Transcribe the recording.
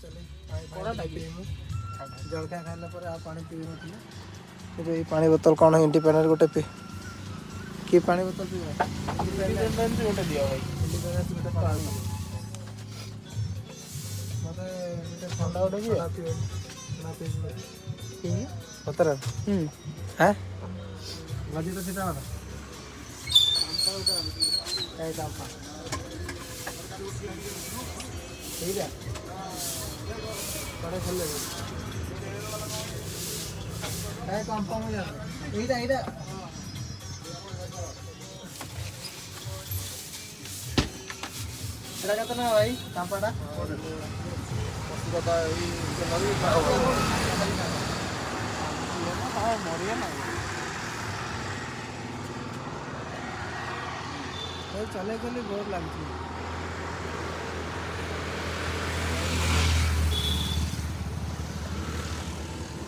चले जलखा खाइला पर आ पानी पी नथिले ये पानी बोतल कौन इंडिपेंडेंट गोटे पी कि पानी बोतल पीवा इंडिपेंडेंट गोटे दिया भाई इंडिपेंडेंट गोटे पानी मते गोटे ठंडा गोटे पी ना पी पतर हैं मजी तो सीधा वाला ए दापा ठीक है बड़े खोल ले ए कंपाउंड में जा इधर इधर एटा कितना भाई कंपाटा बता ई नदी मरिया ना चले चले बोर लगती